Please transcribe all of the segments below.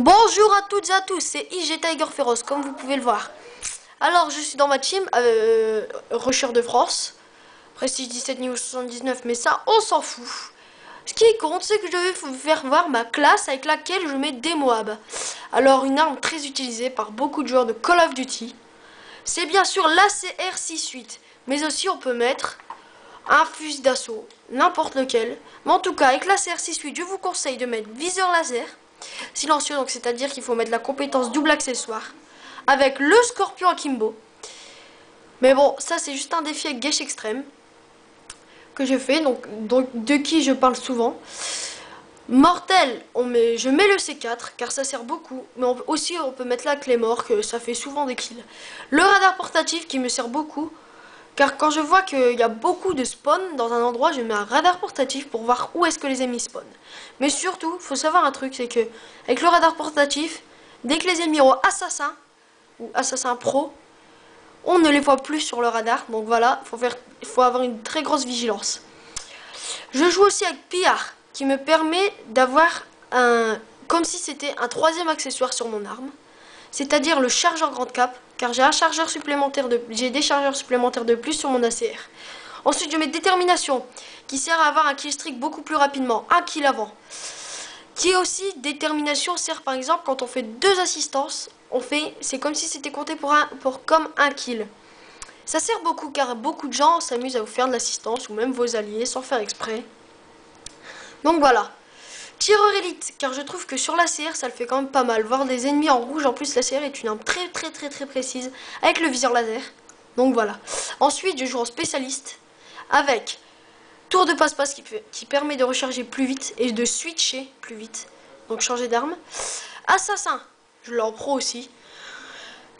Bonjour à toutes et à tous, c'est IG Tiger Féroce, comme vous pouvez le voir. Alors, je suis dans ma team, Rusher de France, Prestige 17 niveau 79, mais ça, on s'en fout. Ce qui compte, c'est que je vais vous faire voir ma classe avec laquelle je mets des Moab. Alors, une arme très utilisée par beaucoup de joueurs de Call of Duty, c'est bien sûr l'ACR 6.8, mais aussi on peut mettre un fusil d'assaut, n'importe lequel. Mais en tout cas, avec l'ACR 6.8, je vous conseille de mettre viseur laser silencieux, donc c'est-à-dire qu'il faut mettre la compétence double accessoire avec le scorpion akimbo. Mais bon, ça c'est juste un défi avec Gesh Extreme que je fais, donc de qui je parle souvent. Mortel, je mets le C4 car ça sert beaucoup, mais aussi on peut mettre la Claymore, que ça fait souvent des kills. Le radar portatif qui me sert beaucoup, car quand je vois qu'il y a beaucoup de spawn dans un endroit, je mets un radar portatif pour voir où est-ce que les ennemis spawnent. Mais surtout, il faut savoir un truc, c'est que avec le radar portatif, dès que les ennemis ont assassin ou assassin pro, on ne les voit plus sur le radar. Donc voilà, il faut avoir une très grosse vigilance. Je joue aussi avec Pillard, qui me permet d'avoir comme si c'était un troisième accessoire sur mon arme, c'est-à-dire le chargeur grande cape, car j'ai des chargeurs supplémentaires de plus sur mon ACR. Ensuite, je mets détermination, qui sert à avoir un kill streak beaucoup plus rapidement, un kill avant. Qui est aussi détermination sert par exemple quand on fait 2 assistances, c'est comme si c'était compté comme un kill. Ça sert beaucoup car beaucoup de gens s'amusent à vous faire de l'assistance ou même vos alliés sans faire exprès. Donc voilà. Tireur élite, car je trouve que sur l'ACR ça le fait quand même pas mal. Voir des ennemis en rouge, en plus l'ACR est une arme très précise avec le viseur laser. Donc voilà. Ensuite je joue en spécialiste avec tour de passe-passe qui permet de recharger plus vite et de switcher plus vite. Donc changer d'arme. Assassin, je l'ai en pro aussi,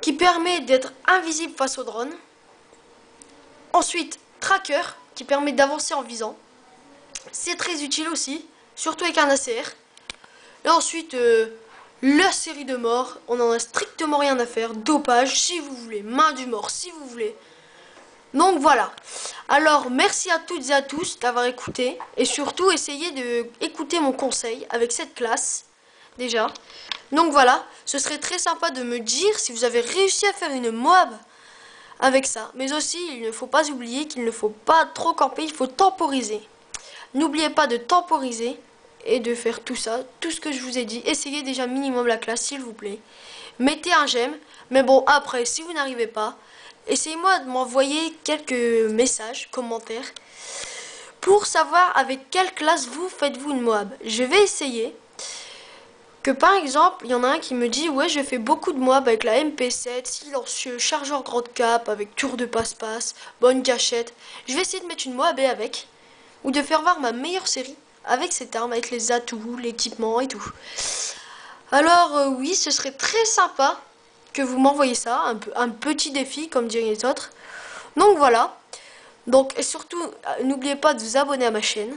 qui permet d'être invisible face au drone. Ensuite tracker, qui permet d'avancer en visant. C'est très utile aussi, surtout avec un ACR. Et ensuite, la série de morts, on n'en a strictement rien à faire. Dopage, si vous voulez. Main du mort, si vous voulez. Donc voilà. Alors, merci à toutes et à tous d'avoir écouté. Et surtout, essayez d'écouter mon conseil avec cette classe, déjà. Donc voilà, ce serait très sympa de me dire si vous avez réussi à faire une Moab avec ça. Mais aussi, il ne faut pas oublier qu'il ne faut pas trop camper, il faut temporiser. N'oubliez pas de temporiser et de faire tout ça, tout ce que je vous ai dit. Essayez déjà minimum la classe, s'il vous plaît. Mettez un j'aime. Mais bon, après, si vous n'arrivez pas, essayez-moi de m'envoyer quelques messages, commentaires, pour savoir avec quelle classe vous faites-vous une Moab. Je vais essayer que, par exemple, il y en a un qui me dit « Ouais, je fais beaucoup de Moab avec la MP7, silencieux, chargeur grande cape, avec tour de passe-passe, bonne gâchette. » Je vais essayer de mettre une Moab avec, ou de faire voir ma meilleure série avec cette arme, avec les atouts, l'équipement et tout. Alors oui, ce serait très sympa que vous m'envoyiez ça, un petit défi comme diraient les autres. Donc voilà. Donc et surtout, n'oubliez pas de vous abonner à ma chaîne,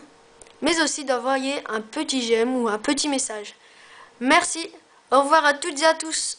mais aussi d'envoyer un petit j'aime ou un petit message. Merci, au revoir à toutes et à tous.